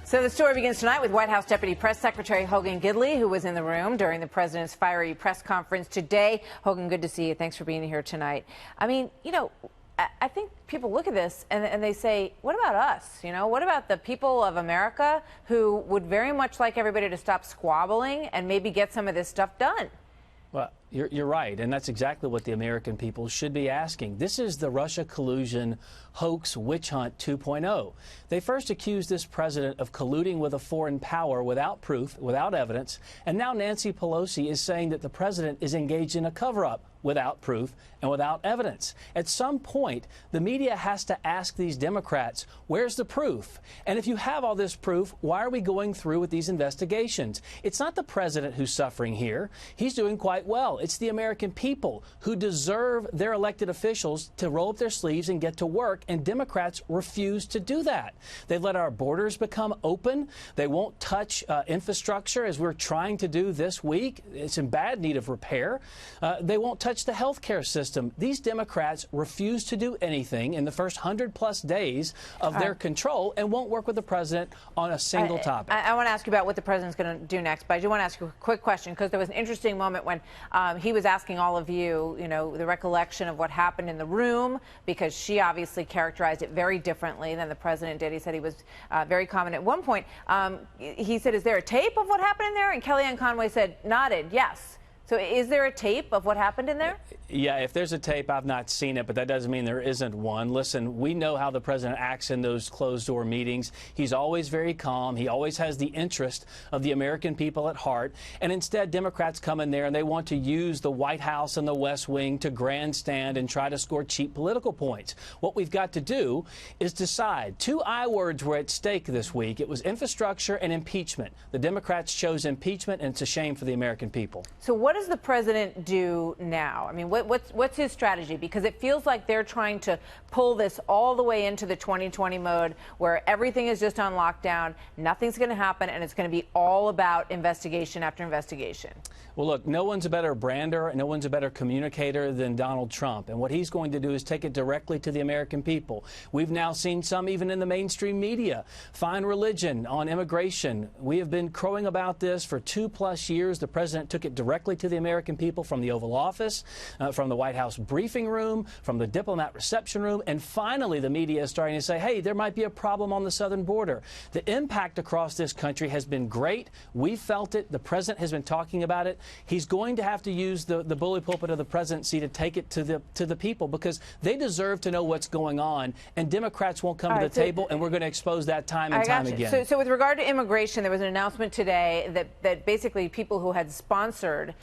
So the story begins tonight with White House Deputy Press Secretary Hogan Gidley, who was in the room during the president's fiery press conference today. Hogan, good to see you. Thanks for being here tonight. I mean, you know, I think people look at this and they say, what about us? You know, what about the people of America who would very much like everybody to stop squabbling and maybe get some of this stuff done? Well, you're right, and that's exactly what the American people should be asking. This is the Russia collusion hoax witch hunt 2.0. They first accused this president of colluding with a foreign power without proof, without evidence, and now Nancy Pelosi is saying that the president is engaged in a cover-up without proof and without evidence. At some point, the media has to ask these Democrats, where's the proof? And if you have all this proof, why are we going through with these investigations? It's not the president who's suffering here. He's doing quite well. It's the American people who deserve their elected officials to roll up their sleeves and get to work, and Democrats refuse to do that. They've let our borders become open. They won't touch infrastructure, as we're trying to do this week. It's in bad need of repair. They won't touch the health care system. These Democrats refuse to do anything in the first 100-plus days of their control and won't work with the president on a single topic. I want to ask you about what the president's going to do next, but I do want to ask you a quick question, because there was an interesting moment when he was asking all of you, you know, the recollection of what happened in the room, because she obviously characterized it very differently than the president did. He said he was very calm. At one point, he said, is there a tape of what happened in there? And Kellyanne Conway said, nodded, yes. So is there a tape of what happened in there? Yeah, if there's a tape, I've not seen it, but that doesn't mean there isn't one. Listen, we know how the president acts in those closed-door meetings. He's always very calm. He always has the interest of the American people at heart. And instead, Democrats come in there and they want to use the White House and the West Wing to grandstand and try to score cheap political points. What we've got to do is decide. Two I words were at stake this week. It was infrastructure and impeachment. The Democrats chose impeachment, and it's a shame for the American people. So what does the president do now? I mean, what's his strategy? Because it feels like they're trying to pull this all the way into the 2020 mode, where everything is just on lockdown, nothing's going to happen, and it's going to be all about investigation after investigation. Well, look, no one's a better brander, no one's a better communicator than Donald Trump. And what he's going to do is take it directly to the American people. We've now seen some, even in the mainstream media, find religion on immigration. We have been crowing about this for 2+ years. The president took it directly to the American people from the Oval Office, from the White House briefing room, from the diplomat reception room, and finally the media is starting to say, hey, there might be a problem on the southern border. The impact across this country has been great. We felt it. The president has been talking about it. He's going to have to use the bully pulpit of the presidency to take it to the people, because they deserve to know what's going on, and Democrats won't come to the table, and we're going to expose that time and time again. So with regard to immigration, there was an announcement today that basically people who had sponsored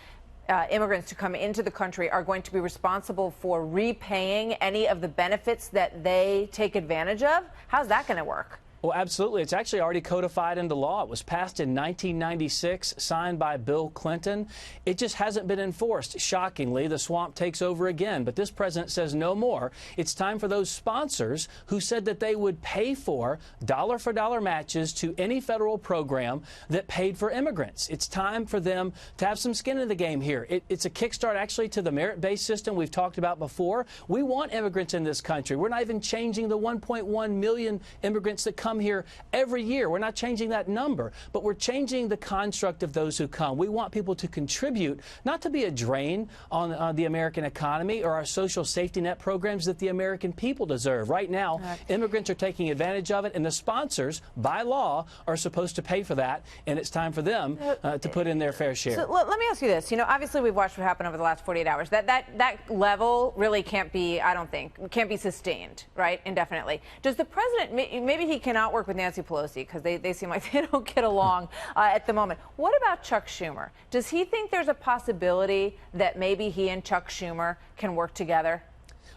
immigrants to come into the country are going to be responsible for repaying any of the benefits that they take advantage of. How's that going to work? Well, absolutely. It's actually already codified into law. It was passed in 1996, signed by Bill Clinton. It just hasn't been enforced. Shockingly, the swamp takes over again. But this president says no more. It's time for those sponsors who said that they would pay for dollar-for-dollar matches to any federal program that paid for immigrants. It's time for them to have some skin in the game here. It's a kickstart, actually, to the merit-based system we've talked about before. We want immigrants in this country. We're not even changing the 1.1 million immigrants that come here every year. We're not changing that number, but we're changing the construct of those who come. We want people to contribute, not to be a drain on the American economy or our social safety net programs that the American people deserve. Right now, immigrants are taking advantage of it, and the sponsors, by law, are supposed to pay for that, and it's time for them to put in their fair share. So let me ask you this. You know, obviously we've watched what happened over the last 48 hours. That level really can't be, I don't think, can't be sustained, right, indefinitely. Does the president, maybe he cannot work with Nancy Pelosi, because they seem like they don't get along at the moment. What about Chuck Schumer? Does he think there's a possibility that maybe he and Chuck Schumer can work together?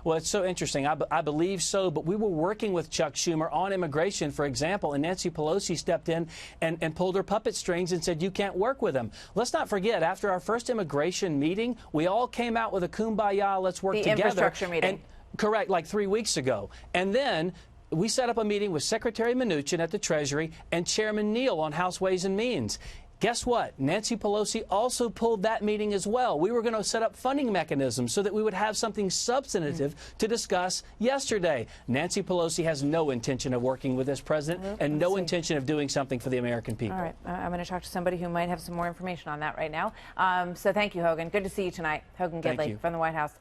Well, it's so interesting. I believe so, but we were working with Chuck Schumer on immigration, for example, and Nancy Pelosi stepped in and pulled her puppet strings and said, you can't work with him. Let's not forget, after our first immigration meeting, we all came out with a kumbaya, let's work together. The infrastructure meeting. Correct, like 3 weeks ago. And then we set up a meeting with Secretary Mnuchin at the Treasury and Chairman Neal on House Ways and Means. Guess what? Nancy Pelosi also pulled that meeting as well. We were going to set up funding mechanisms so that we would have something substantive to discuss yesterday. Nancy Pelosi has no intention of working with this president and no intention of doing something for the American people. All right. I'm going to talk to somebody who might have some more information on that right now. So thank you, Hogan. Good to see you tonight. Hogan Gidley from the White House.